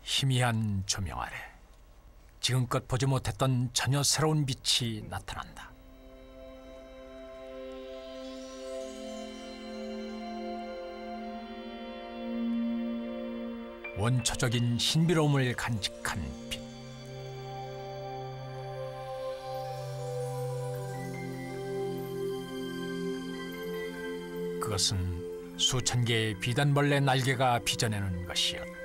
희미한 조명 아래 지금껏 보지 못했던 전혀 새로운 빛이 나타난다. 원초적인 신비로움을 간직한 빛. 그것은 수천 개의 비단벌레 날개가 빚어내는 것이었다.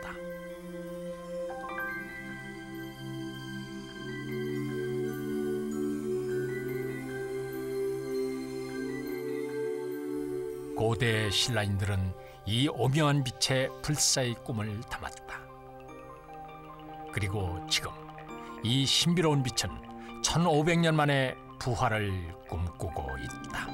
고대 신라인들은 이 오묘한 빛에 불사의 꿈을 담았다. 그리고 지금 이 신비로운 빛은 1500년 만에 부활을 꿈꾸고 있다.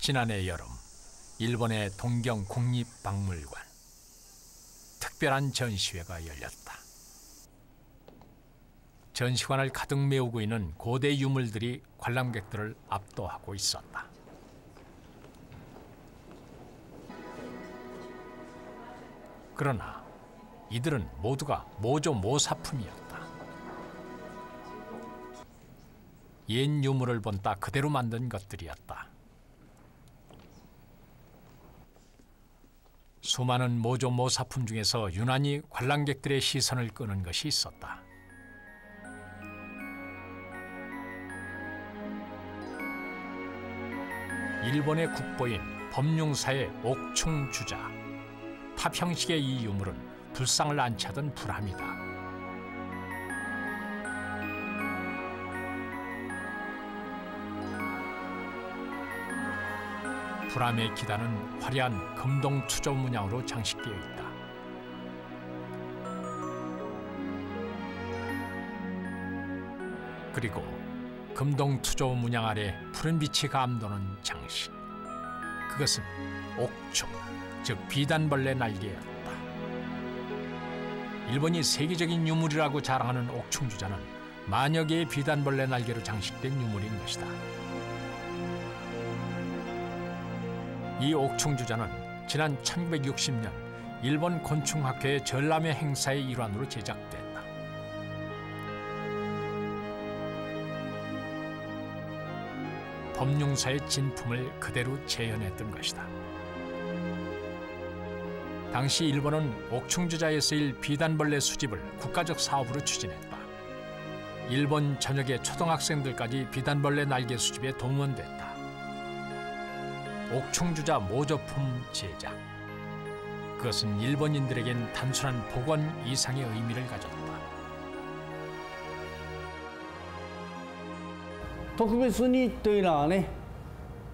지난해 여름, 일본의 동경 국립박물관. 특별한 전시회가 열렸다. 전시관을 가득 메우고 있는 고대 유물들이 관람객들을 압도하고 있었다. 그러나 이들은 모두가 모조 모사품이었다. 옛 유물을 본따 그대로 만든 것들이었다. 수많은 모조 모사품 중에서 유난히 관람객들의 시선을 끄는 것이 있었다. 일본의 국보인 법융사의 옥충주자. 탑 형식의 이 유물은 불상을 안치하던 불암이다. 불암의 기단은 화려한 금동 투조 문양으로 장식되어 있다. 그리고 금동 투조 문양 아래 푸른 빛이 감도는 장식. 그것은 옥충, 즉 비단벌레 날개였다. 일본이 세계적인 유물이라고 자랑하는 옥충주자는 만여 개의 비단벌레 날개로 장식된 유물인 것이다. 이 옥충주자는 지난 1960년 일본 곤충학회의 전람회 행사의 일환으로 제작됐다. 법융사의 진품을 그대로 재현했던 것이다. 당시 일본은 옥충주자에 쓰일 비단벌레 수집을 국가적 사업으로 추진했다. 일본 전역의 초등학생들까지 비단벌레 날개 수집에 동원됐다. 옥충주자 모조품 제작. 그것은 일본인들에겐 단순한 복원 이상의 의미를 가졌다. 特別にというのはね、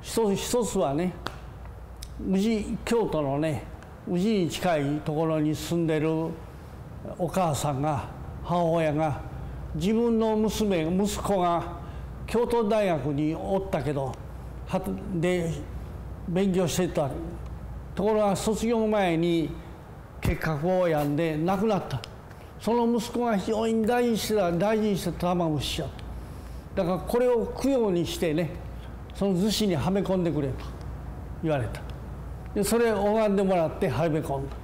一つはね、京都のね、宇治に近いところに住んでるお母さんが、母親が自分の息子が京都大学におったけどで勉強してた。ところが卒業前に結核を病んで亡くなった。その息子が非常に大事にしてた玉虫やと。だからこれを供養にしてね、その厨子にはめ込んでくれと言われた。でそれを拝んでもらってはめ込んだ。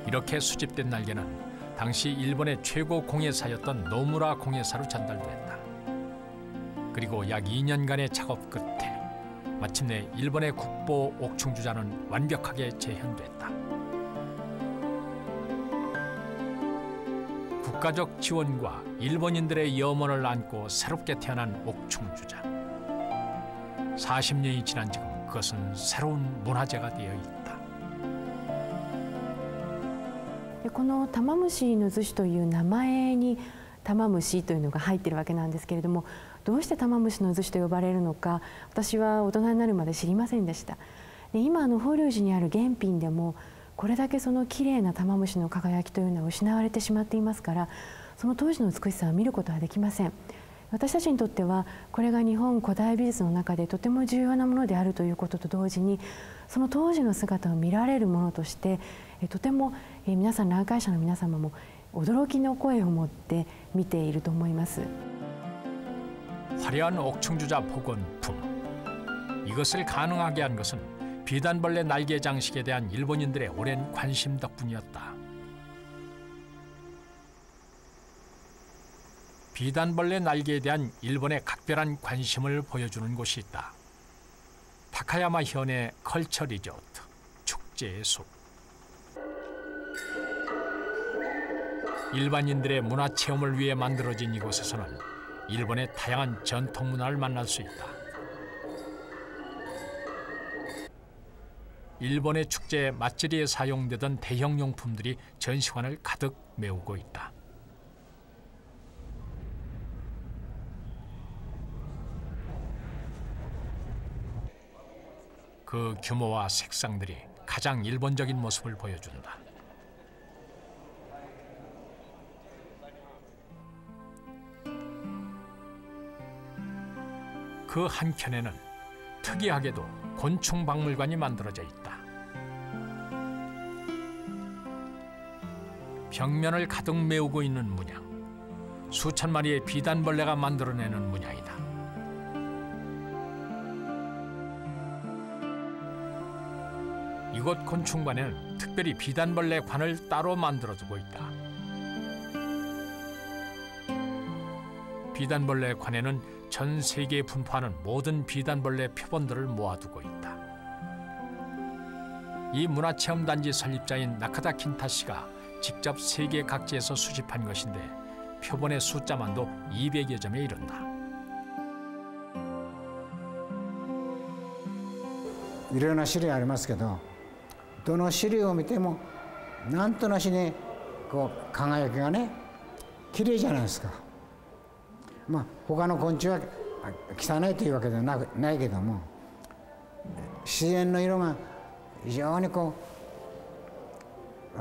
이렇게 수집된 날개는 당시 일본의 최고 공예사였던 노무라 공예사로 전달됐다. 그리고 약 2년간의 작업 끝에 마침내 일본의 국보 옥충주자는 완벽하게 재현됐다. 국가적 지원과 일본인들의 염원을 안고 새롭게 태어난 옥충주자. 40년이 지난 지금 그것은 새로운 문화재가 되어 있다. この玉虫の厨子という名前に玉虫というのが入っているわけなんですけれども、どうして玉虫の寿司と呼ばれるのか、私は大人になるまで知りませんでした。で今法隆寺にある原品でもこれだけその綺麗な玉虫の輝きというのは失われてしまっていますから、その当時の美しさを見ることはできません。私たちにとってはこれが日本古代美術の中でとても重要なものであるということと同時に、その当時の姿を見られるものとしてとても皆さん、来会者の皆様も驚きの声を持って見ていると思います。 화려한 옥충주자 복원품. 이것을 가능하게 한 것은 비단벌레 날개 장식에 대한 일본인들의 오랜 관심 덕분이었다. 비단벌레 날개에 대한 일본의 각별한 관심을 보여주는 곳이 있다. 타카야마 현의 컬처 리조트, 축제의 숲. 일반인들의 문화체험을 위해 만들어진 이곳에서는 일본의 다양한 전통 문화를 만날 수 있다. 일본의 축제 맛집에 사용되던 대형 용품들이 전시관을 가득 메우고 있다. 그 규모와 색상들이 가장 일본적인 모습을 보여준다. 그 한켠에는 특이하게도 곤충박물관이 만들어져 있다. 벽면을 가득 메우고 있는 문양, 수천 마리의 비단벌레가 만들어내는 문양이다. 이곳 곤충관에는 특별히 비단벌레 관을 따로 만들어두고 있다. 비단벌레 관에는 전 세계에 분포하는 모든 비단벌레 표본들을 모아두고 있다. 이 문화체험단지 설립자인 나카다 킨타 씨가 직접 세계 각지에서 수집한 것인데 표본의 숫자만도 200여 점에 이른다. いろんな種類ありますけど、どの種類を見てもなんとなしにこう輝きがね綺麗じゃないですか。まあ他の昆虫は汚いというわけではないけども、自然の色が非常にこう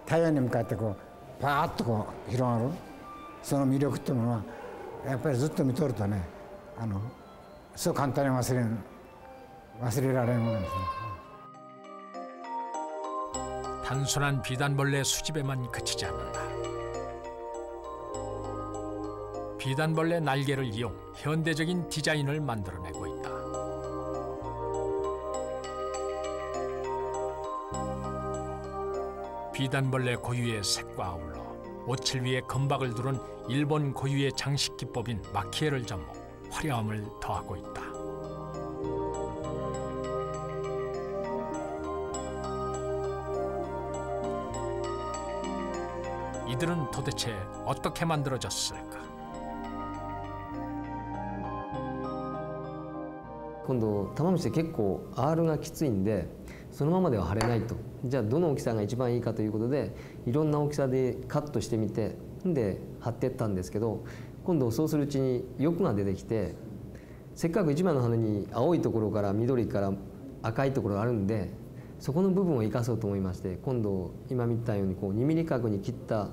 太陽に向かってこうパーッとこう広がるその魅力っていうものはやっぱりずっと見とるとねそう簡単に忘れられるものですね。 단순한 비단벌레 수집에만 그치지 않는다. 비단벌레 날개를 이용 현대적인 디자인을 만들어내고 있다. 비단벌레 고유의 색과 아울러 옷칠 위에 금박을 두른 일본 고유의 장식 기법인 마키에를 접목, 화려함을 더하고 있다. 이들은 도대체 어떻게 만들어졌을까? 今度玉虫って結構 R がきついんでそのままでは貼れないと。じゃあどの大きさが一番いいかということでいろんな大きさでカットしてみてで貼っていったんですけど、今度そうするうちに欲が出てきて、せっかく一枚の羽に青いところから緑から赤いところがあるんで、そこの部分を生かそうと思いまして、今度今見たようにこう2ミリ角に切った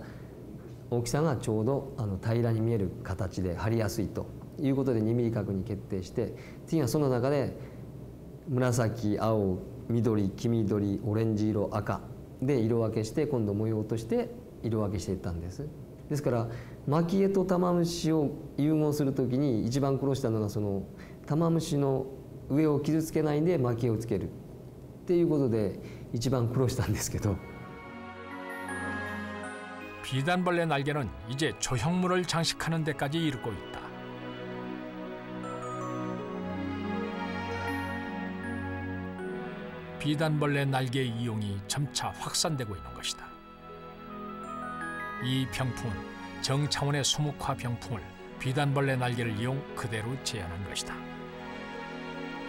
大きさがちょうど平らに見える形で貼りやすいということで2ミリ角に決定して、次はその中で紫、青、緑、黄緑、オレンジ色、赤で色分けして今度模様として色分けしていったんです。ですから蒔絵と玉虫を融合するときに一番苦労したのがその玉虫の上を傷つけないで蒔絵をつけるっていうことで一番苦労したんですけど。 비단벌레 날개는 이제 조형물을 장식하는 데까지 이르고 있다. 비단벌레 날개의 이용이 점차 확산되고 있는 것이다. 이 병풍은 정차원의 수묵화 병풍을 비단벌레 날개를 이용 그대로 재현한 것이다.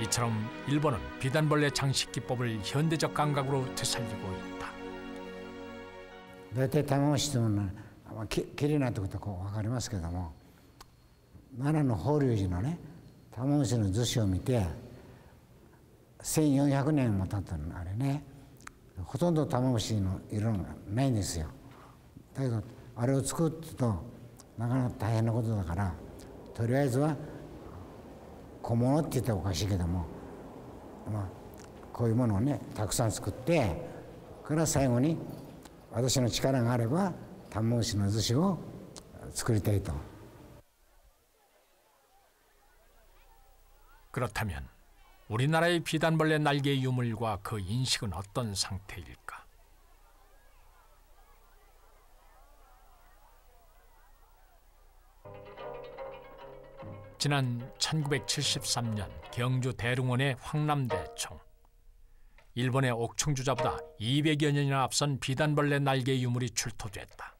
이처럼 일본은 비단벌레 장식 기법을 현대적 감각으로 되살리고 있다. 大体玉虫というのはきれいなところとこう分かりますけども、奈良の法隆寺のね玉虫の厨子を見て1400年も経ったのあれね、ほとんど玉虫の色がないんですよ。だけどあれを作るとなかなか大変なことだから、とりあえずは小物って言ったらおかしいけども、まあこういうものをねたくさん作って、から最後に私の力があれば玉虫の厨子を作りたいと。 그렇다면 우리나라의 비단벌레 날개 유물과 그 인식은 어떤 상태일까? 지난 1973년 경주 대릉원의 황남대총. 일본의 옥충주자보다 200여 년이나 앞선 비단벌레 날개 유물이 출토됐다.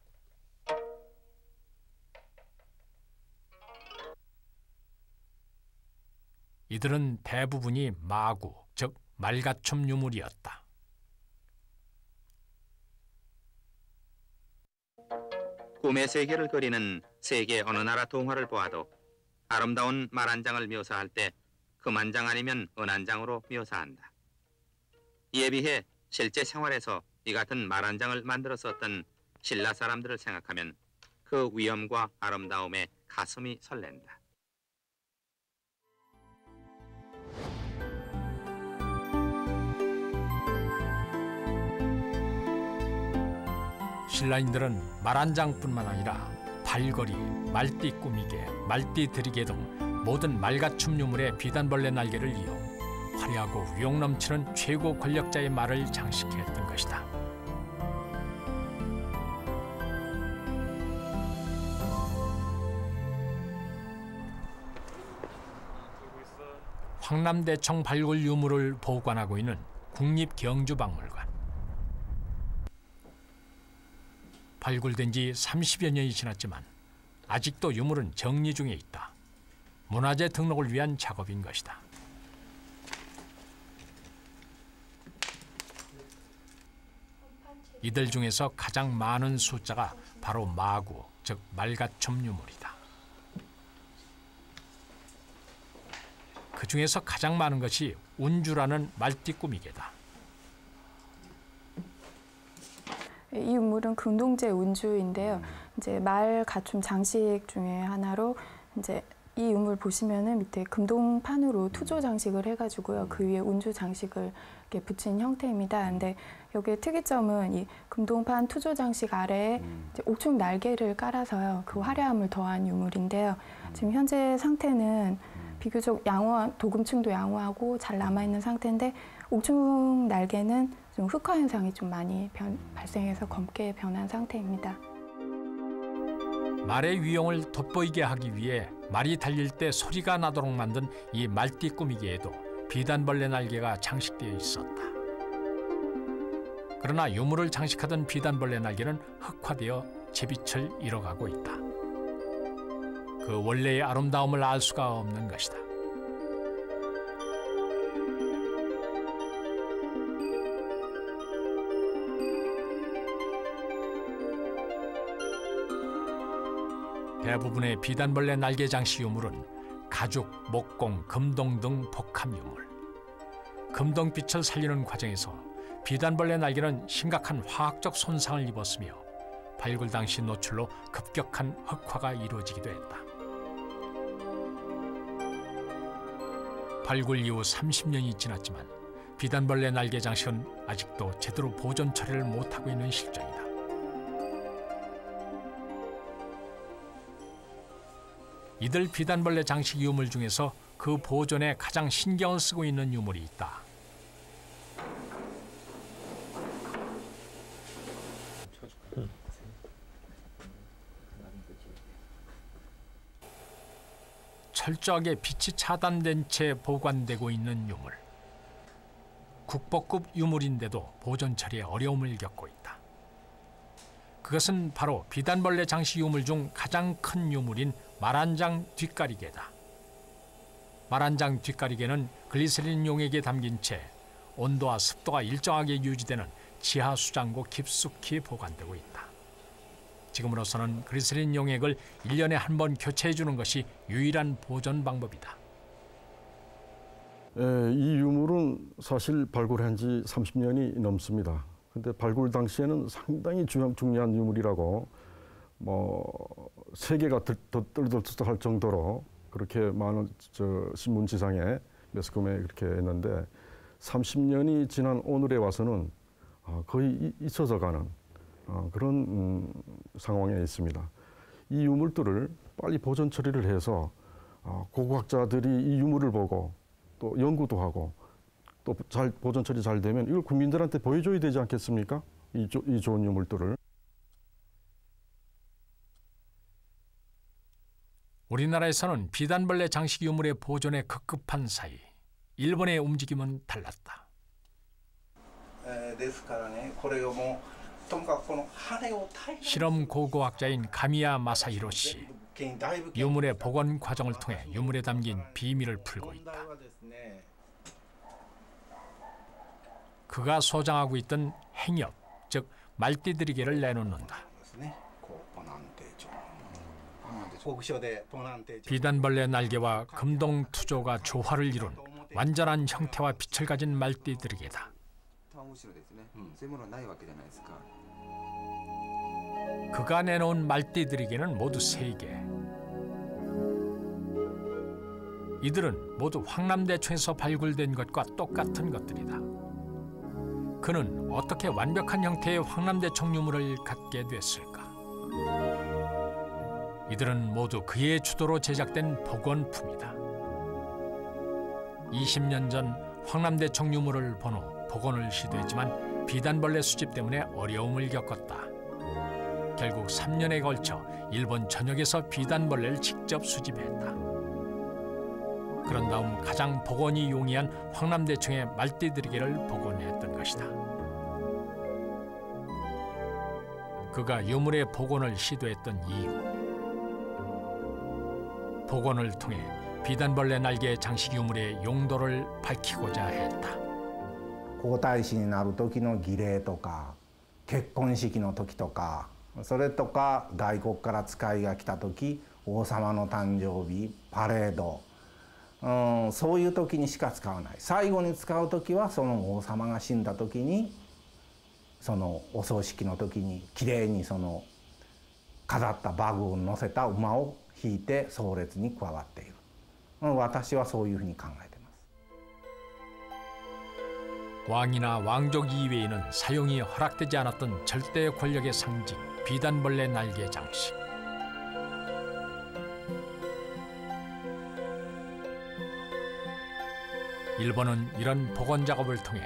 이들은 대부분이 마구, 즉 말가춤 유물이었다. 꿈의 세계를 그리는 세계 어느 나라 동화를 보아도 아름다운 말 한 장을 묘사할 때 금한장 아니면 은한장으로 묘사한다. 이에 비해 실제 생활에서 이 같은 말 한 장을 만들어 썼던 신라 사람들을 생각하면 그 위엄과 아름다움에 가슴이 설렌다. 신라인들은 말 한 장뿐만 아니라 발걸이, 말띠 꾸미개, 말띠 들이개 등 모든 말가춤 유물의 비단벌레 날개를 이용 화려하고 위용 넘치는 최고 권력자의 말을 장식했던 것이다. 황남대청 발굴 유물을 보관하고 있는 국립경주박물관. 발굴된 지 30여 년이 지났지만 아직도 유물은 정리 중에 있다. 문화재 등록을 위한 작업인 것이다. 이들 중에서 가장 많은 숫자가 바로 마구, 즉 말가춤 유물이다. 그 중에서 가장 많은 것이 운주라는 말띠 꾸미개다. 이 유물은 금동제 운주인데요. 이제 말 가춤 장식 중에 하나로 이제 이 유물 보시면은 밑에 금동판으로 투조 장식을 해가지고요. 그 위에 운주 장식을 이렇게 붙인 형태입니다. 근데 여기에 특이점은 이 금동판 투조 장식 아래에 이제 옥충 날개를 깔아서요. 그 화려함을 더한 유물인데요. 지금 현재 상태는 비교적 도금층도 양호하고 잘 남아있는 상태인데 옥충 날개는 좀 흑화 현상이 좀 많이 발생해서 검게 변한 상태입니다. 말의 위용을 돋보이게 하기 위해 말이 달릴 때 소리가 나도록 만든 이 말띠 꾸미기에도 비단벌레 날개가 장식되어 있었다. 그러나 유물을 장식하던 비단벌레 날개는 흑화되어 제빛을 잃어가고 있다. 그 원래의 아름다움을 알 수가 없는 것이다. 대부분의 비단벌레 날개 장식 유물은 가죽, 목공, 금동 등 복합 유물. 금동빛을 살리는 과정에서 비단벌레 날개는 심각한 화학적 손상을 입었으며 발굴 당시 노출로 급격한 흑화가 이루어지기도 했다. 발굴 이후 30년이 지났지만 비단벌레 날개 장식은 아직도 제대로 보존 처리를 못하고 있는 실정이다. 이들 비단벌레 장식 유물 중에서 그 보존에 가장 신경을 쓰고 있는 유물이 있다. 철저하게 빛이 차단된 채 보관되고 있는 유물. 국보급 유물인데도 보존 처리에 어려움을 겪고 있다. 그것은 바로 비단벌레 장식 유물 중 가장 큰 유물인 말한장 뒷가리개다. 말한장 뒷가리개는 글리세린 용액에 담긴 채 온도와 습도가 일정하게 유지되는 지하 수장고 깊숙이 보관되고 있다. 지금으로서는 그리스린 용액을 1년에 한 번 교체해 주는 것이 유일한 보존 방법이다. 이 유물은 사실 발굴한 지 30년이 넘습니다. 근데 발굴 당시에는 상당히 중요한 유물이라고 세계가 들떠할 정도로 그렇게 많은 신문지상에 매스컴에 그렇게 했는데 30년이 지난 오늘에 와서는 거의 잊혀져가는 그런 상황에 있습니다. 이 유물들을 빨리 보존 처리를 해서 고고학자들이 이 유물을 보고 또 연구도 하고 또 잘 보존 처리 잘 되면 이걸 국민들한테 보여줘야 되지 않겠습니까? 이 좋은 유물들을. 우리나라에서는 비단벌레 장식 유물의 보존에 급급한 사이 일본의 움직임은 달랐다. 실험 고고학자인 가미야 마사히로 씨. 유물의 복원 과정을 통해 유물에 담긴 비밀을 풀고 있다. 그가 소장하고 있던 행엽, 즉 말띠들이개를 내놓는다. 비단벌레 날개와 금동 투조가 조화를 이룬 완전한 형태와 빛을 가진 말띠들이개다. 그가 내놓은 말띠들이개는 모두 3개. 이들은 모두 황남대청에서 발굴된 것과 똑같은 것들이다. 그는 어떻게 완벽한 형태의 황남대청 유물을 갖게 됐을까? 이들은 모두 그의 주도로 제작된 복원품이다. 20년 전 황남대청 유물을 본 후 복원을 시도했지만 비단벌레 수집 때문에 어려움을 겪었다. 결국 3년에 걸쳐 일본 전역에서 비단벌레를 직접 수집했다. 그런 다음 가장 복원이 용이한 황남대청의 말띠들이개를 복원했던 것이다. 그가 유물의 복원을 시도했던 이유. 복원을 통해 비단벌레 날개 장식 유물의 용도를 밝히고자 했다. 皇太子になる時の儀礼とか結婚式の時とかそれとか外国から使いが来た時王様の誕生日パレード、そういう時にしか使わない。最後に使う時はその王様が死んだ時にそのお葬式の時にきれいにその飾った馬具を乗せた馬を引いて葬列に加わっている。私はそういうふうに考えています。 왕이나 왕족 이외에는 사용이 허락되지 않았던 절대 권력의 상징 비단벌레 날개 장식. 일본은 이런 복원 작업을 통해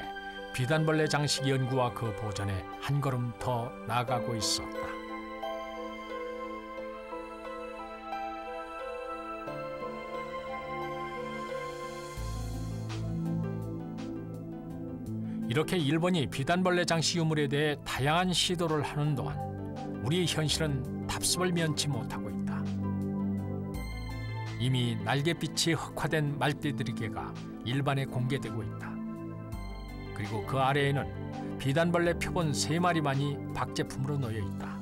비단벌레 장식 연구와 그 보존에 한 걸음 더 나아가고 있었다. 이렇게 일본이 비단벌레 장식 유물에 대해 다양한 시도를 하는 동안 우리의 현실은 답습을 면치 못하고 있다. 이미 날갯빛이 흑화된 말띠들이개가 일반에 공개되고 있다. 그리고 그 아래에는 비단벌레 표본 3마리만이 박제품으로 놓여 있다.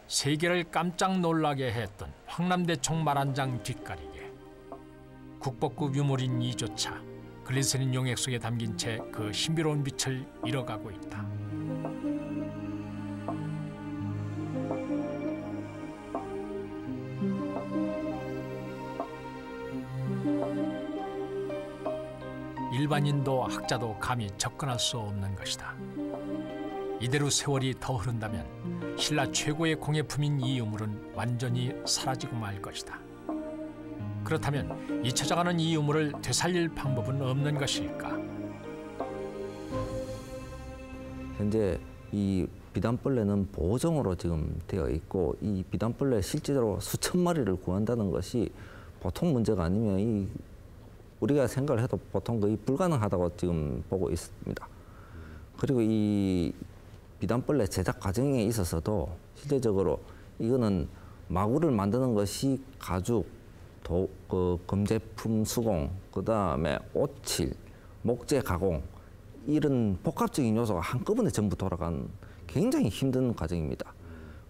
세계를 깜짝 놀라게 했던 황남대청 말한장 뒷가리개. 국보급 유물인 이조차 글리세린 용액 속에 담긴 채 그 신비로운 빛을 잃어가고 있다. 일반인도 학자도 감히 접근할 수 없는 것이다. 이대로 세월이 더 흐른다면 신라 최고의 공예품인 이 유물은 완전히 사라지고 말 것이다. 그렇다면 잊혀져가는 이 유물을 되살릴 방법은 없는 것일까? 현재 이 비단벌레는 보호종으로 지금 되어 있고 이 비단벌레 실제로 수천 마리를 구한다는 것이 보통 문제가 아니면 우리가 생각을 해도 보통 거의 불가능하다고 지금 보고 있습니다. 그리고 이 비단벌레 제작 과정에 있어서도 실제적으로 이거는 마구를 만드는 것이 가죽, 금제품 수공, 그다음에 오칠, 목재 가공 이런 복합적인 요소가 한꺼번에 전부 돌아간 굉장히 힘든 과정입니다.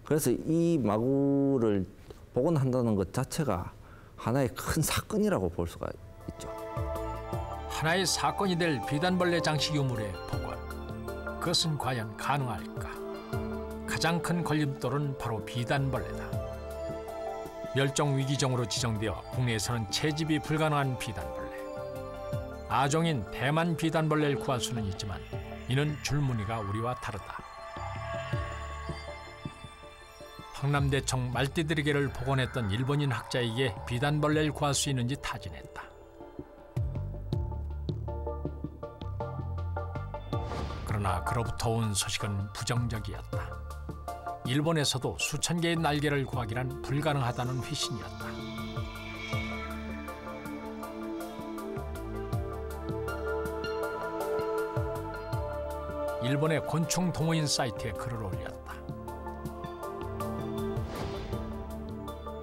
그래서 이 마구를 복원한다는 것 자체가 하나의 큰 사건이라고 볼 수가 있죠. 하나의 사건이 될 비단벌레 장식 유물의 복원. 그것은 과연 가능할까? 가장 큰 걸림돌은 바로 비단벌레다. 멸종위기종으로 지정되어 국내에서는 채집이 불가능한 비단벌레. 아종인 대만 비단벌레를 구할 수는 있지만 이는 줄무늬가 우리와 다르다. 황남대청 말띠들에게를 복원했던 일본인 학자에게 비단벌레를 구할 수 있는지 타진했다. 그러나 그로부터 온 소식은 부정적이었다. 일본에서도 수천 개의 날개를 구하기란 불가능하다는 회신이었다. 일본의 곤충 동호인 사이트에 글을 올렸다.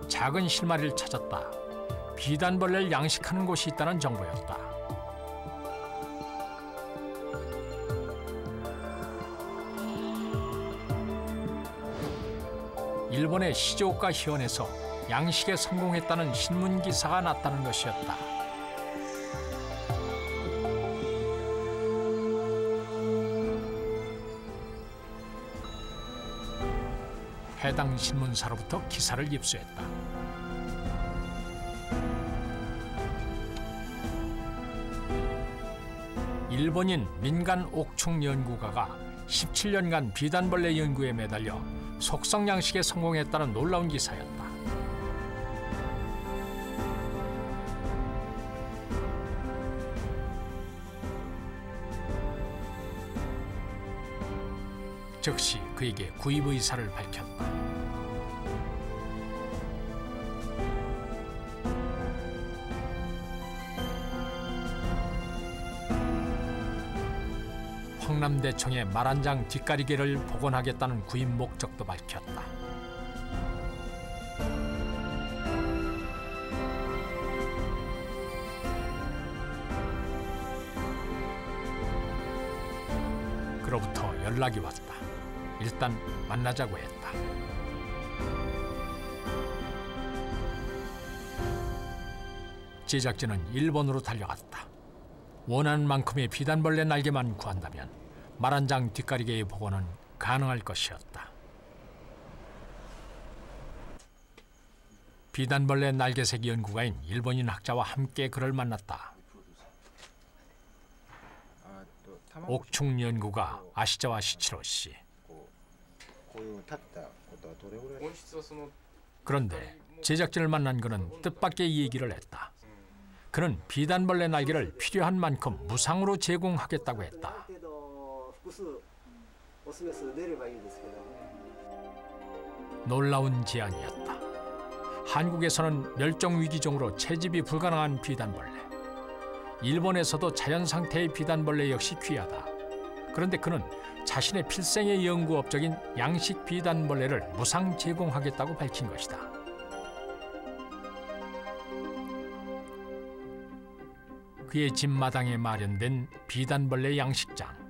작은 실마리를 찾았다. 비단벌레를 양식하는 곳이 있다는 정보였다. 일본의 시즈오카 현에서 양식에 성공했다는 신문 기사가 났다는 것이었다. 해당 신문사로부터 기사를 입수했다. 일본인 민간 옥충 연구가가 17년간 비단벌레 연구에 매달려 속성 양식에 성공했다는 놀라운 기사였다. 즉시 그에게 구입 의사를 밝혔다. 황남대청의 말 한 장 뒷가리개를 복원하겠다는 구입 목적도 밝혔다. 그로부터 연락이 왔다. 일단 만나자고 했다. 제작진은 일본으로 달려갔다. 원하는 만큼의 비단벌레 날개만 구한다면 말 한 장 뒷가리개의 복원은 가능할 것이었다. 비단벌레 날개색 연구가인 일본인 학자와 함께 그를 만났다. 옥충 연구가 아시자와 시치로 씨. 그런데 제작진을 만난 그는 뜻밖의 얘기를 했다. 그는 비단벌레 날개를 필요한 만큼 무상으로 제공하겠다고 했다. 놀라운 제안이었다. 한국에서는 멸종위기종으로 채집이 불가능한 비단벌레. 일본에서도 자연 상태의 비단벌레 역시 귀하다. 그런데 그는 자신의 필생의 연구 업적인 양식 비단벌레를 무상 제공하겠다고 밝힌 것이다. 그의 집 마당에 마련된 비단벌레 양식장.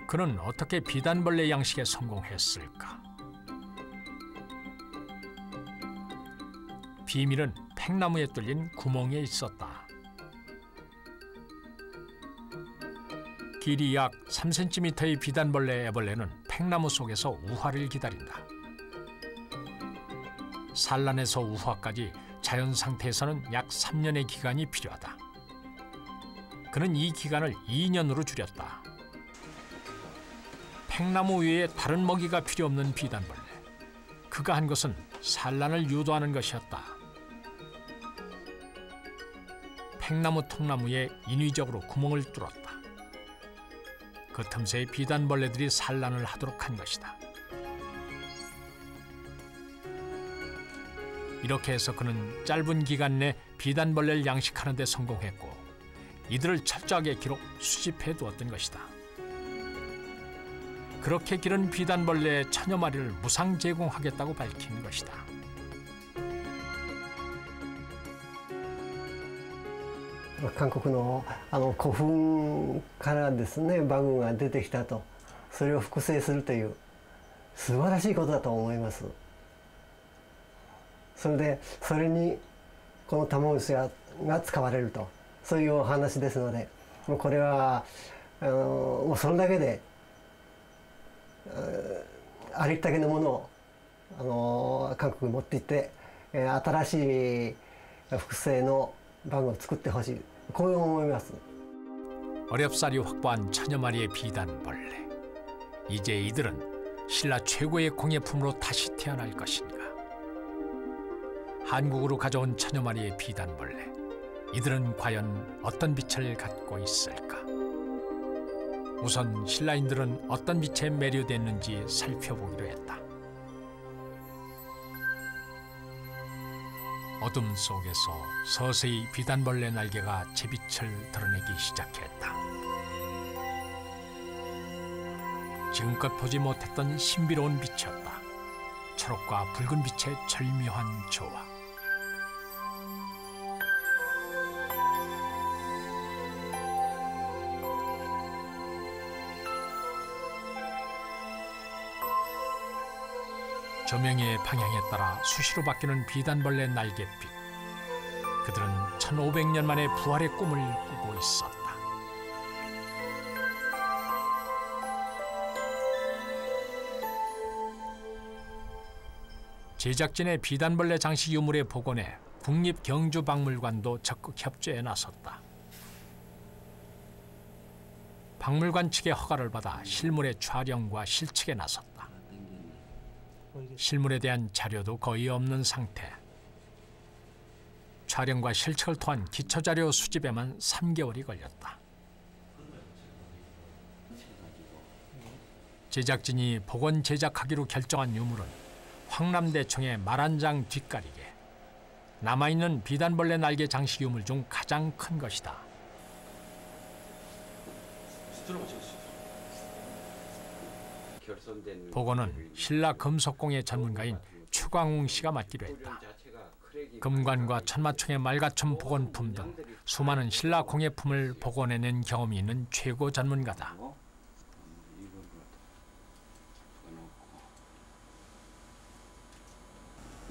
그는 어떻게 비단벌레 양식에 성공했을까? 비밀은 팽나무에 뚫린 구멍에 있었다. 길이 약 3cm의 비단벌레 애벌레는 팽나무 속에서 우화를 기다린다. 산란에서 우화까지 자연 상태에서는 약 3년의 기간이 필요하다. 그는 이 기간을 2년으로 줄였다. 팽나무 외에 다른 먹이가 필요 없는 비단벌레. 그가 한 것은 산란을 유도하는 것이었다. 팽나무 통나무에 인위적으로 구멍을 뚫었다. 그 틈새에 비단벌레들이 산란을 하도록 한 것이다. 이렇게 해서 그는 짧은 기간 내 비단벌레를 양식하는 데 성공했고 이들을 철저하게 기록, 수집해 두었던 것이다. 그렇게 기른 비단벌레 천여 마리를 무상 제공하겠다고 밝힌 것이다. 韓国の古墳からですね馬具が出てきたと、それを複製するという素晴らしいことだと思います。それでそれにこの玉虫が使われると、そういうお話ですので、もうこれはもうそれだけでありったけのものを韓国に持っていって、新しい複製の馬具を作ってほしい、こう思います。어렵사리 확보한 천여 마리의 비단벌레. 이제 이들은 신라 최고의 공예품으로 다시 태어날 것인가. 한국으로 가져온 천여 마리의 비단벌레. 이들은 과연 어떤 빛을 갖고 있을까? 우선 신라인들은 어떤 빛에 매료됐는지 살펴보기로 했다. 어둠 속에서 서서히 비단벌레 날개가 제빛을 드러내기 시작했다. 지금껏 보지 못했던 신비로운 빛이었다. 초록과 붉은 빛의 절묘한 조화. 조명의 방향에 따라 수시로 바뀌는 비단벌레 날갯빛. 그들은 1500년 만에 부활의 꿈을 꾸고 있었다. 제작진의 비단벌레 장식 유물의 복원에 국립경주박물관도 적극 협조에 나섰다. 박물관 측의 허가를 받아 실물의 촬영과 실측에 나섰다. 실물에 대한 자료도 거의 없는 상태. 촬영과 실측을 통한 기초자료 수집에만 3개월이 걸렸다. 제작진이 복원 제작하기로 결정한 유물은 황남대총의 말한장 뒷가리개. 남아있는 비단벌레 날개 장식 유물 중 가장 큰 것이다. 복원은 신라 금속공예 전문가인 추광웅 씨가 맡기로 했다. 금관과 천마총의 말가춤 복원품 등 수많은 신라 공예품을 복원해낸 경험이 있는 최고 전문가다.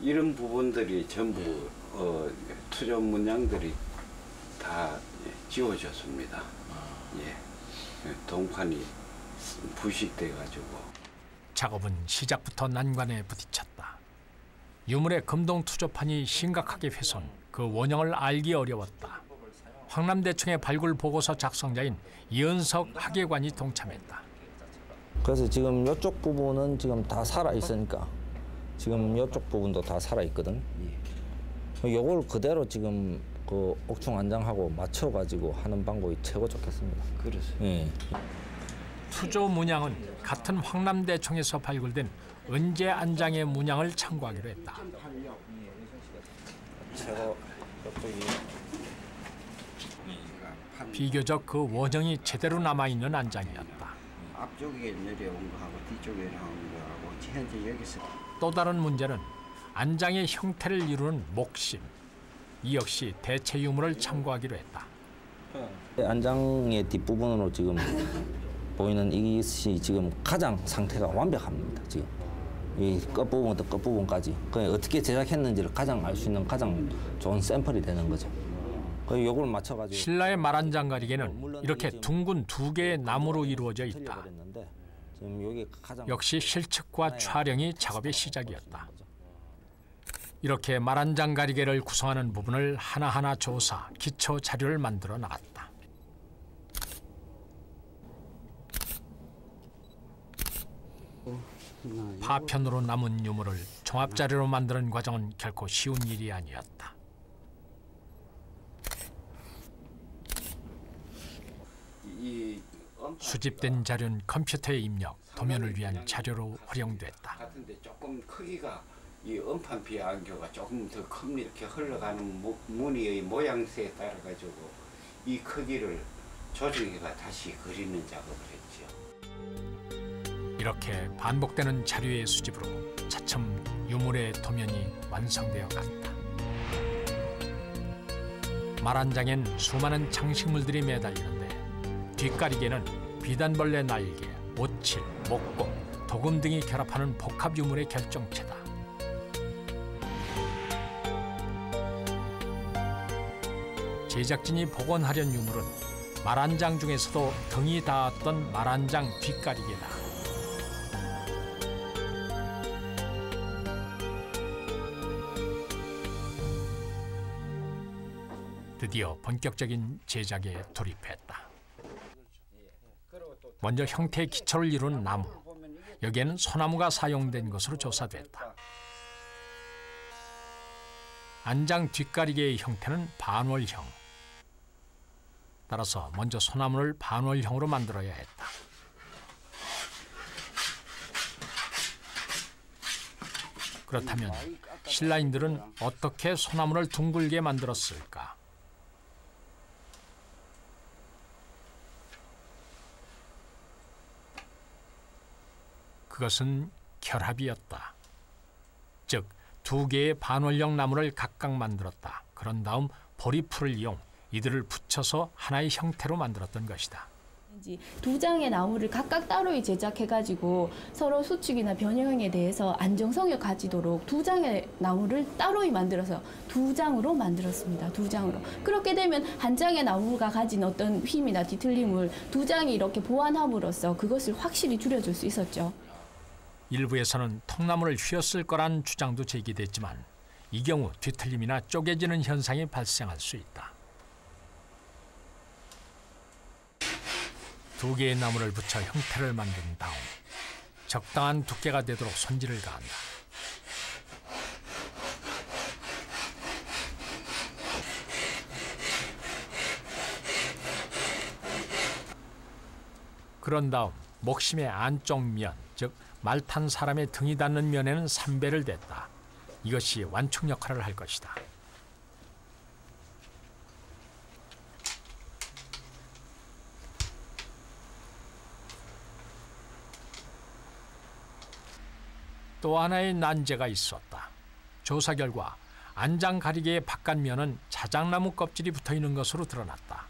이런 부분들이 전부 투조 문양들이 다 지워졌습니다. 예, 동판이 부식돼가지고. 작업은 시작부터 난관에 부딪혔다. 유물의 금동 투조판이 심각하게 훼손, 그 원형을 알기 어려웠다. 황남대총의 발굴 보고서 작성자인 이은석 학예관이 동참했다. 그래서 지금 이쪽 부분은 지금 다 살아 있으니까 지금 이쪽 부분도 다 살아 있거든. 요걸 그대로 지금 그 옥충 안장하고 맞춰가지고 하는 방법이 최고 좋겠습니다. 그렇습니다. 예. 투조 문양은 같은 황남대총에서 발굴된 은제 안장의 문양을 참고하기로 했다. 비교적 그 원형이 제대로 남아있는 안장이었다. 앞쪽에 내려온 거하고 뒤쪽에 나온 거하고 현재 여기서. 또 다른 문제는 안장의 형태를 이루는 목심. 이 역시 대체 유물을 참고하기로 했다. 안장의 뒷부분으로 지금 보이는 이것이 지금 가장 상태가 완벽합니다. 지금 이 끝부분부터 끝부분까지 어떻게 제작했는지를 가장 알 수 있는 가장 좋은 샘플이 되는 거죠. 요걸 맞춰가지고 신라의 말한장 가리개는 이렇게 둥근 2개의 나무로 이루어져 있다. 역시 실측과 촬영이 작업의 시작이었다. 이렇게 말한장 가리개를 구성하는 부분을 하나하나 조사, 기초 자료를 만들어 나갔다. 파편으로 남은 유물을 종합자료로 만드는 과정은 결코 쉬운 일이 아니었다. 수집된 자료는 컴퓨터에 입력, 도면을 위한 자료로 활용됐다. 같은데 조금 크기가 이 음판비에 안겨가 조금 더 큽니다. 이렇게 흘러가는 무늬의 모양새에 따라 가지고 이 크기를 조정해가 다시 그리는 작업을 했죠. 이렇게 반복되는 자료의 수집으로 차츰 유물의 도면이 완성되어 갔다. 말 한 장엔 수많은 장식물들이 매달리는데 뒷가리개는 비단벌레 날개, 오칠, 목공, 도금 등이 결합하는 복합 유물의 결정체다. 제작진이 복원하려는 유물은 말 한 장 중에서도 등이 닿았던 말 한 장 뒷가리개다. 드디어 본격적인 제작에 돌입했다. 먼저 형태의 기초를 이룬 나무. 여기에는 소나무가 사용된 것으로 조사됐다. 안장 뒷가리개의 형태는 반월형. 따라서 먼저 소나무를 반월형으로 만들어야 했다. 그렇다면 신라인들은 어떻게 소나무를 둥글게 만들었을까? 그것은 결합이었다. 즉, 두 개의 반월형 나무를 각각 만들었다. 그런 다음 보리풀을 이용 이들을 붙여서 하나의 형태로 만들었던 것이다. 두 장의 나무를 각각 따로 제작해가지고 서로 수축이나 변형에 대해서 안정성을 가지도록 두 장의 나무를 따로 만들어서 두 장으로 만들었습니다. 두 장으로. 그렇게 되면 한 장의 나무가 가진 어떤 힘이나 뒤틀림을 두 장이 이렇게 보완함으로써 그것을 확실히 줄여줄 수 있었죠. 일부에서는 통나무를 휘었을 거란 주장도 제기됐지만 이 경우 뒤틀림이나 쪼개지는 현상이 발생할 수 있다. 두 개의 나무를 붙여 형태를 만든 다음 적당한 두께가 되도록 손질을 가한다. 그런 다음 목심의 안쪽 면, 즉 말 탄 사람의 등이 닿는 면에는 삼배를 댔다. 이것이 완충 역할을 할 것이다. 또 하나의 난제가 있었다. 조사 결과 안장 가리개의 바깥면은 자작나무 껍질이 붙어있는 것으로 드러났다.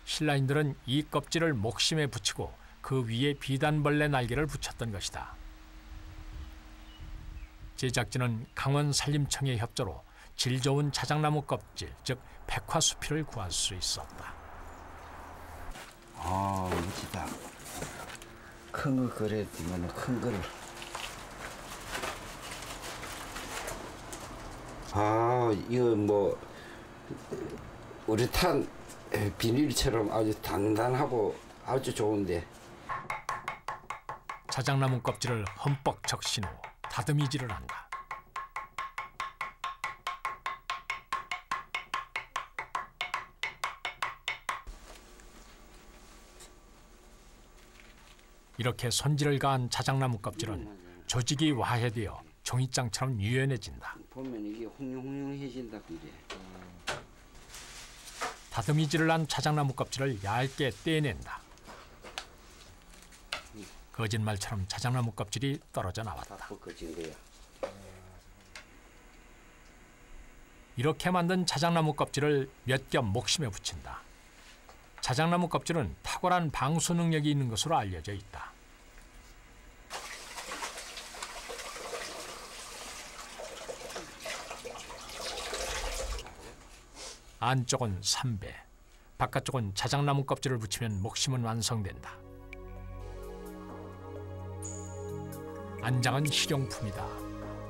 신라인들은 이 껍질을 목심에 붙이고 그 위에 비단벌레 날개를 붙였던 것이다. 제작진은 강원산림청의 협조로 질 좋은 자작나무 껍질, 즉 백화수피를 구할 수 있었다. 아, 멋지다. 큰 거 그래 두면 큰 거를. 아, 이거 뭐 우레탄 비닐처럼 아주 단단하고 아주 좋은데. 자작나무 껍질을 흠뻑 적신 후 다듬이질을 한다. 이렇게 손질을 가한 자작나무 껍질은 조직이 와해되어 종이장처럼 유연해진다. 보면 이게 홍용홍용해진다 그래. 다듬이질을 한 자작나무 껍질을 얇게 떼낸다. 거짓말처럼 자작나무 껍질이 떨어져 나왔다. 이렇게 만든 자작나무 껍질을 몇 겹 목심에 붙인다. 자작나무 껍질은 탁월한 방수 능력이 있는 것으로 알려져 있다. 안쪽은 삼배, 바깥쪽은 자작나무 껍질을 붙이면 목심은 완성된다. 안장은 실용품이다.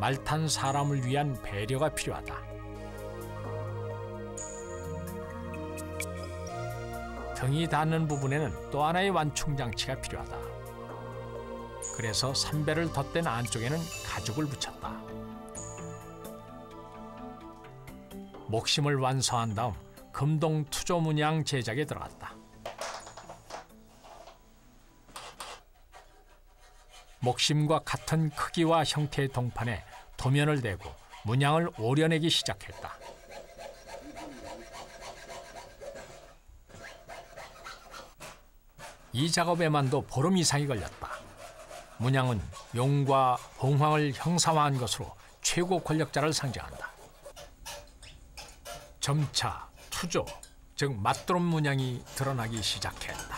말 탄 사람을 위한 배려가 필요하다. 등이 닿는 부분에는 또 하나의 완충장치가 필요하다. 그래서 삼배를 덧댄 안쪽에는 가죽을 붙였다. 목심을 완성한 다음 금동 투조 문양 제작에 들어갔다. 목심과 같은 크기와 형태의 동판에 도면을 대고 문양을 오려내기 시작했다. 이 작업에만도 보름 이상이 걸렸다. 문양은 용과 봉황을 형상화한 것으로 최고 권력자를 상징한다. 점차 투조, 즉 맞드론 문양이 드러나기 시작했다.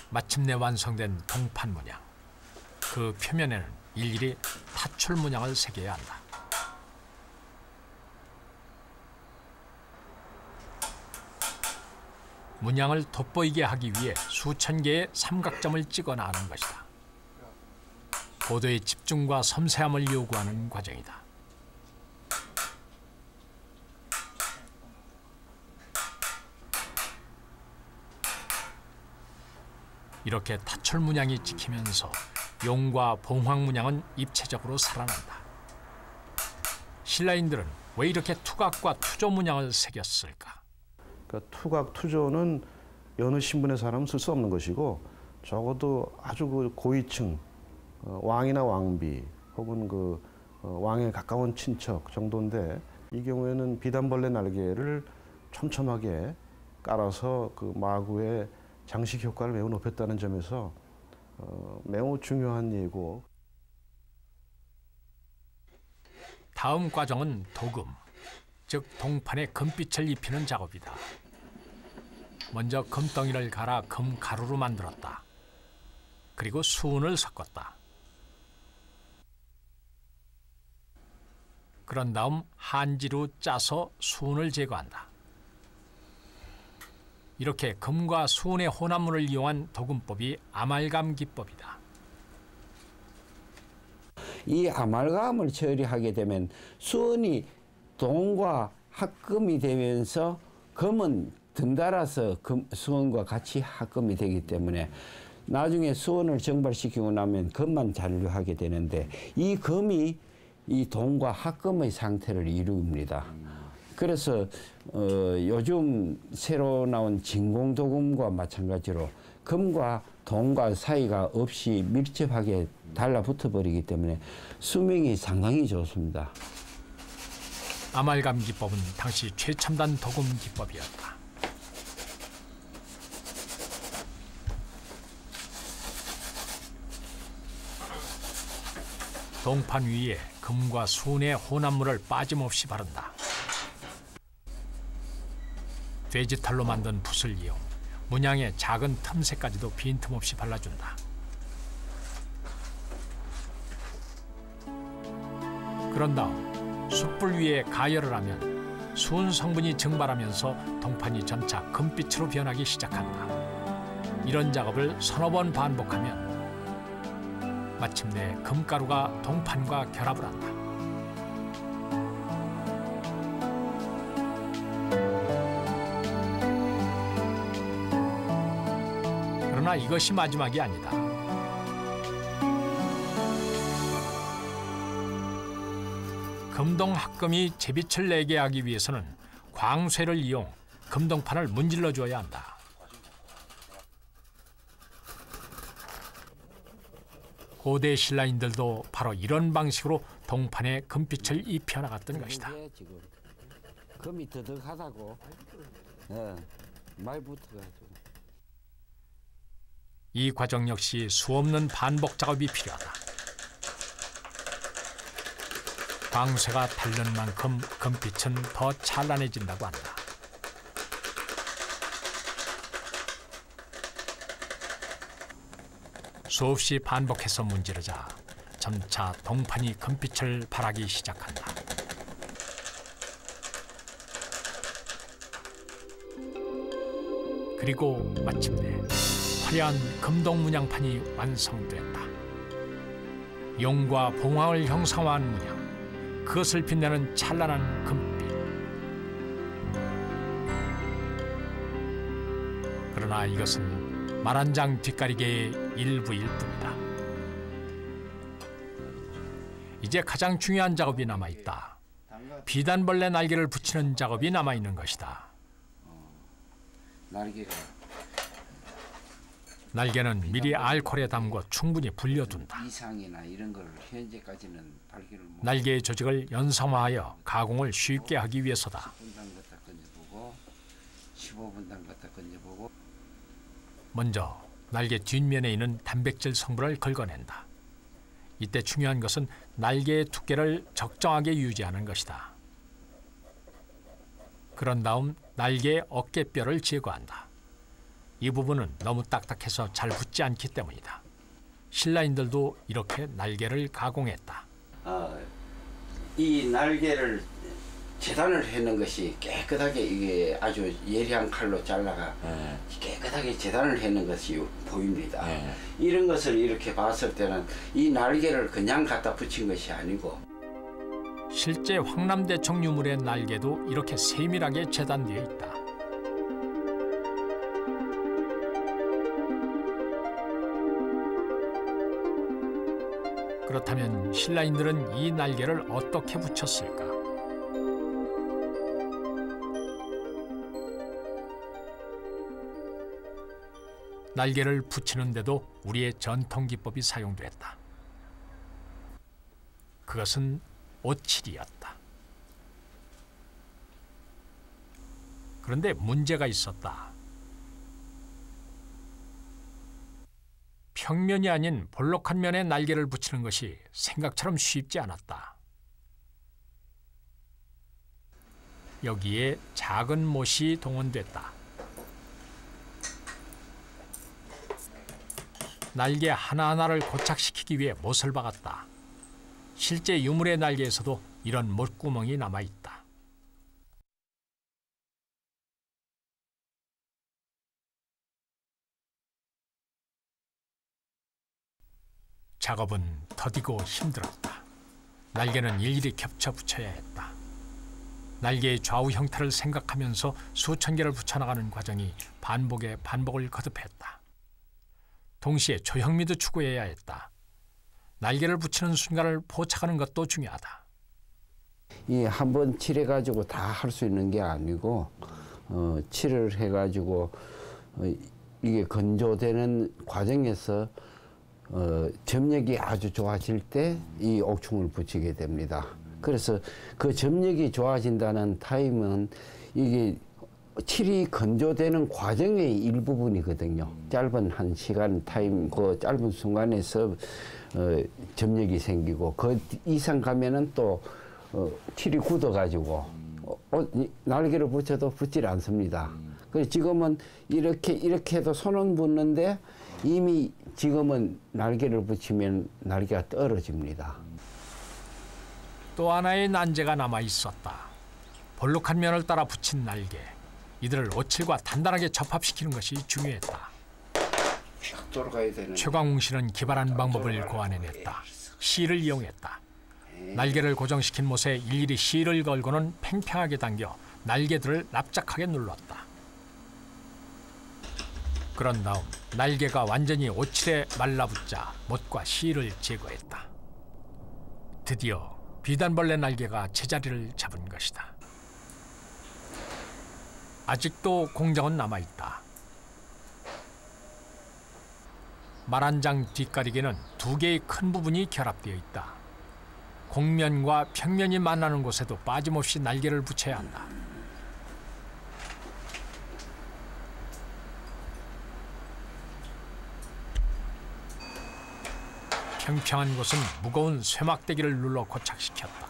마침내 완성된 동판 문양. 그 표면에는 일일이 타출 문양을 새겨야 한다. 문양을 돋보이게 하기 위해 수천 개의 삼각점을 찍어 나가는 것이다. 고도의 집중과 섬세함을 요구하는 과정이다. 이렇게 타출 문양이 찍히면서 용과 봉황 문양은 입체적으로 살아난다. 신라인들은 왜 이렇게 투각과 투조 문양을 새겼을까? 그러니까 투각, 투조는 여느 신분의 사람은 쓸 수 없는 것이고 적어도 아주 그 고위층, 왕이나 왕비 혹은 그 왕에 가까운 친척 정도인데 이 경우에는 비단벌레 날개를 촘촘하게 깔아서 그 마구의 장식 효과를 매우 높였다는 점에서 매우 중요한 예고. 다음 과정은 도금, 즉 동판에 금빛을 입히는 작업이다. 먼저 금덩이를 갈아 금가루로 만들었다. 그리고 수은을 섞었다. 그런 다음 한지로 짜서 수은을 제거한다. 이렇게 금과 수은의 혼합물을 이용한 도금법이 아말감 기법이다. 이 아말감을 처리하게 되면 수은이 동과 합금이 되면서 금은 덩달아서 수은과 같이 합금이 되기 때문에 나중에 수은을 정발시키고 나면 금만 잔류하게 되는데 이 금이 이 동과 합금의 상태를 이룹니다. 그래서 요즘 새로 나온 진공도금과 마찬가지로 금과 동과 사이가 없이 밀접하게 달라붙어 버리기 때문에 수명이 상당히 좋습니다. 아말감 기법은 당시 최첨단 도금 기법이었다. 동판 위에 금과 수은의 혼합물을 빠짐없이 바른다. 돼지털로 만든 붓을 이용 문양의 작은 틈새까지도 빈틈없이 발라준다. 그런 다음 숯불 위에 가열을 하면 수은 성분이 증발하면서 동판이 점차 금빛으로 변하기 시작한다. 이런 작업을 서너 번 반복하면 마침내 금가루가 동판과 결합을 한다. 그러나 이것이 마지막이 아니다. 금동 합금이 제빛을 내게 하기 위해서는 광쇠를 이용 금동판을 문질러 줘야 한다. 고대 신라인들도 바로 이런 방식으로 동판에 금빛을 입혀 나갔던 것이다. 금이 더덕하다고 말 붙어가지고. 이 과정 역시 수없는 반복 작업이 필요하다. 광쇠가 달는 만큼 금빛은 더 찬란해진다고 한다. 수없이 반복해서 문지르자 점차 동판이 금빛을 발하기 시작한다. 그리고 마침내 화려한 금동 문양판이 완성됐다. 용과 봉황을 형상화한 문양, 그것을 빛내는 찬란한 금빛. 그러나 이것은 말한장 뒷가리개의 일부일 뿐이다. 이제 가장 중요한 작업이 남아있다. 비단벌레 날개를 붙이는 작업이 남아있는 것이다. 날개는 미리 알코올에 담궈 충분히 불려둔다. 이상이나 이런 걸 현재까지는 발견을 못. 날개의 조직을 연상화하여 가공을 쉽게 하기 위해서다. 15분당 갖다 건져보고. 먼저 날개 뒷면에 있는 단백질 성분을 긁어낸다. 이때 중요한 것은 날개의 두께를 적정하게 유지하는 것이다. 그런 다음 날개의 어깨뼈를 제거한다. 이 부분은 너무 딱딱해서 잘 붙지 않기 때문이다. 신라인들도 이렇게 날개를 가공했다. 이 날개를 재단을 해놓은 것이 깨끗하게 이게 아주 예리한 칼로 잘라가 깨끗하게 재단을 해놓은 것이 보입니다. 이런 것을 이렇게 봤을 때는 이 날개를 그냥 갖다 붙인 것이 아니고 실제 황남대청 유물의 날개도 이렇게 세밀하게 재단되어 있다. 그렇다면 신라인들은 이 날개를 어떻게 붙였을까? 날개를 붙이는데도 우리의 전통 기법이 사용됐다. 그것은 오칠이었다. 그런데 문제가 있었다. 평면이 아닌 볼록한 면에 날개를 붙이는 것이 생각처럼 쉽지 않았다. 여기에 작은 못이 동원됐다. 날개 하나하나를 고착시키기 위해 못을 박았다. 실제 유물의 날개에서도 이런 못구멍이 남아있다. 작업은 더디고 힘들었다. 날개는 일일이 겹쳐 붙여야 했다. 날개의 좌우 형태를 생각하면서 수천 개를 붙여나가는 과정이 반복에 반복을 거듭했다. 동시에 조형미도 추구해야 했다. 날개를 붙이는 순간을 포착하는 것도 중요하다. 이 한 번 칠해가지고 다 할 수 있는 게 아니고 칠을 해가지고 이게 건조되는 과정에서 점력이 아주 좋아질 때 이 옥충을 붙이게 됩니다. 그래서 그 점력이 좋아진다는 타임은 이게 칠이 건조되는 과정의 일부분이거든요. 짧은 한 시간 타임, 그 짧은 순간에서 점력이 생기고 그 이상 가면은 또 칠이 굳어가지고 날개를 붙여도 붙질 않습니다. 그래서 지금은 이렇게 해도 손은 붙는데 이미 지금은 날개를 붙이면 날개가 떨어집니다. 또 하나의 난제가 남아 있었다. 볼록한 면을 따라 붙인 날개. 이들을 오칠과 단단하게 접합시키는 것이 중요했다. 최광웅 씨는 기발한 방법을 고안해냈다. 실을 이용했다. 날개를 고정시킨 못에 일일이 실을 걸고는 팽팽하게 당겨 날개들을 납작하게 눌렀다. 그런 다음 날개가 완전히 오칠에 말라붙자 못과 실을 제거했다. 드디어 비단벌레 날개가 제자리를 잡은 것이다. 아직도 공정은 남아있다. 말 한 장 뒷가리개는 두 개의 큰 부분이 결합되어 있다. 곡면과 평면이 만나는 곳에도 빠짐없이 날개를 붙여야 한다. 평평한 곳은 무거운 쇠막대기를 눌러 고착시켰다.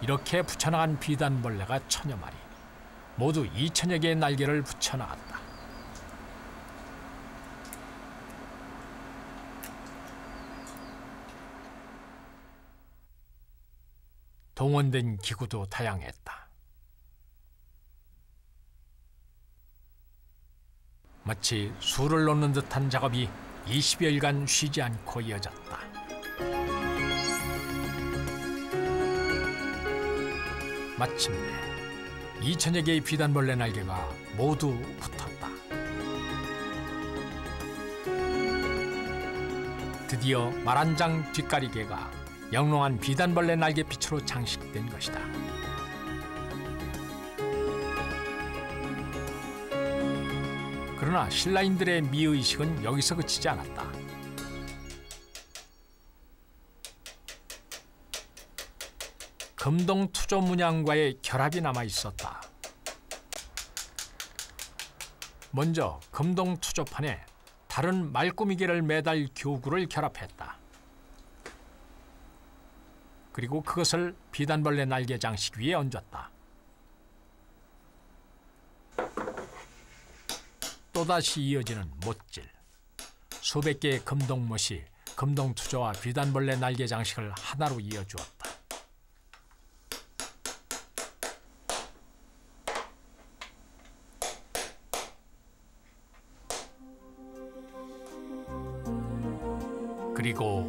이렇게 붙여나간 비단벌레가 1000여 마리. 모두 2000여 개의 날개를 붙여나갔다. 동원된 기구도 다양했다. 마치 수를 놓는 듯한 작업이 20여일간 쉬지 않고 이어졌다. 마침내 2000여 개의 비단벌레 날개가 모두 붙었다. 드디어 말 한 장 뒷가리개가 영롱한 비단벌레 날개빛으로 장식된 것이다. 그러나 신라인들의 미의식은 여기서 그치지 않았다. 금동 투조 문양과의 결합이 남아 있었다. 먼저 금동 투조판에 다른 말꾸미개를 매달 교구를 결합했다. 그리고 그것을 비단벌레 날개 장식 위에 얹었다. 또다시 이어지는 못질. 수백 개의 금동못이 금동투조와 비단벌레 날개 장식을 하나로 이어주었다. 그리고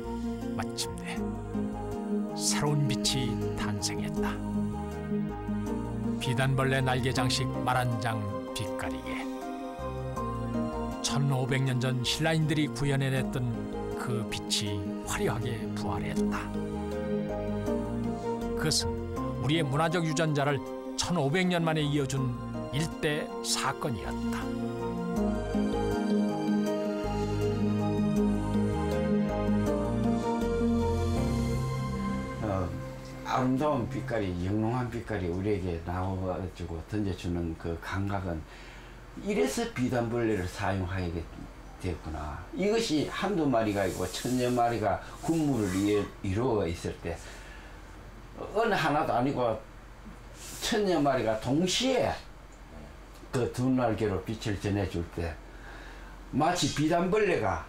마침내 새로운 빛이 탄생했다. 비단벌레 날개 장식 말한장 빛가리개. 1500년 전 신라인들이 구현해냈던 그 빛이 화려하게 부활했다. 그것은 우리의 문화적 유전자를 1500년 만에 이어준 일대 사건이었다. 아름다운 빛깔이, 영롱한 빛깔이 우리에게 나와가지고 던져주는 그 감각은 이래서 비단벌레를 사용하게 되었구나. 이것이 한두 마리가 있고 천여 마리가 군무를 이루어 있을 때 어느 하나도 아니고 천여 마리가 동시에 그 두 날개로 빛을 전해줄 때 마치 비단벌레가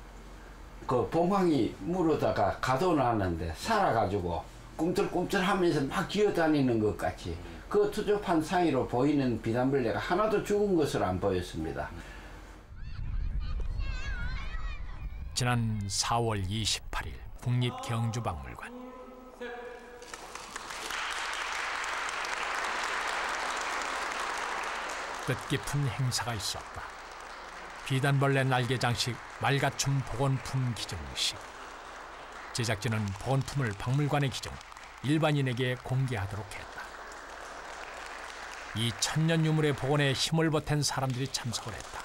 그 봉황이 물어다가 가둬놨는데 살아가지고 꿈틀꿈틀하면서 막 기어다니는 것 같이 그 투조판 사이로 보이는 비단벌레가 하나도 죽은 것으로 안 보였습니다. 지난 4월 28일 국립경주박물관. 뜻깊은 행사가 있었다. 비단벌레 날개 장식 말가춤 복원품 기증식. 제작진은 복원품을 박물관에 기증, 일반인에게 공개하도록 했다. 이 천년 유물의 복원에 힘을 보탠 사람들이 참석을 했다.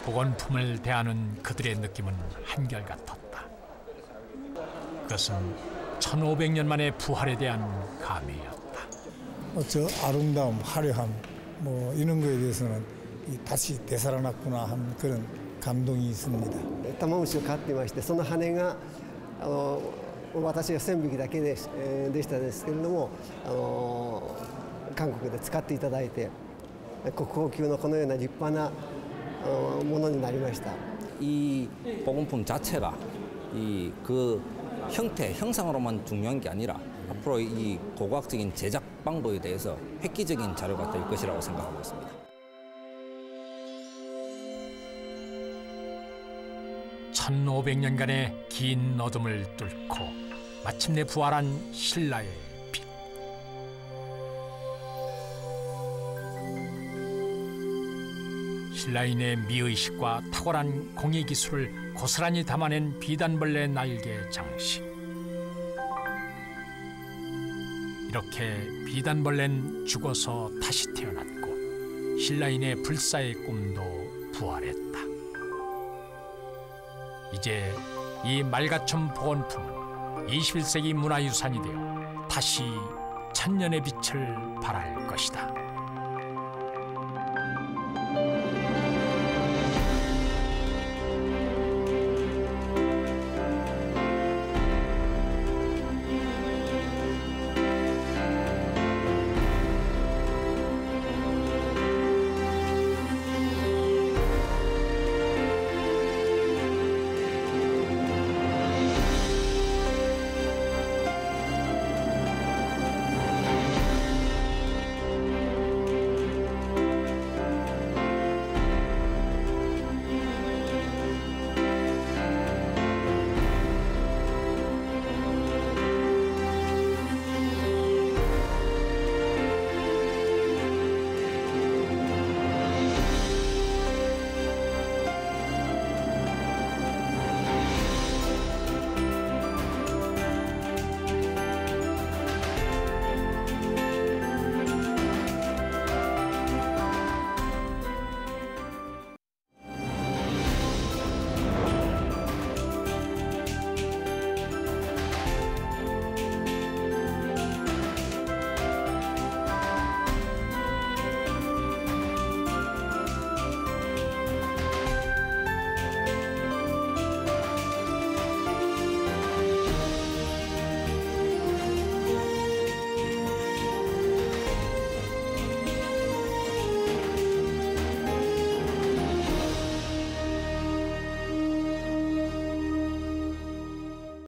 복원품을 대하는 그들의 느낌은 한결같았다. 그것은 1500년 만에 부활에 대한 감회였다. 저 아름다움, 화려함 뭐 이런 거에 대해서는 다시 되살아났구나 하는 그런 감동이 있습니다. 玉虫を飼ってまして、その羽が私が1000匹だけでしたですけれども、韓国で使っていただいて国宝級のこのような立派なものになりました。 이 복원품 자체가 그 형태, 형상으로만 중요한 게 아니라 앞으로 이 고고학적인 제작 방법에 대해서 획기적인 자료가 될 것이라고 생각하고 있습니다. (1500년간의) 긴 어둠을 뚫고 마침내 부활한 신라의 빛. 신라인의 미의식과 탁월한 공예 기술을 고스란히 담아낸 비단벌레 날개 장식. 이렇게 비단벌레는 죽어서 다시 태어났고 신라인의 불사의 꿈도 부활했다. 이제 이 말가춤 복원품은 21세기 문화유산이 되어 다시 천년의 빛을 발할 것이다.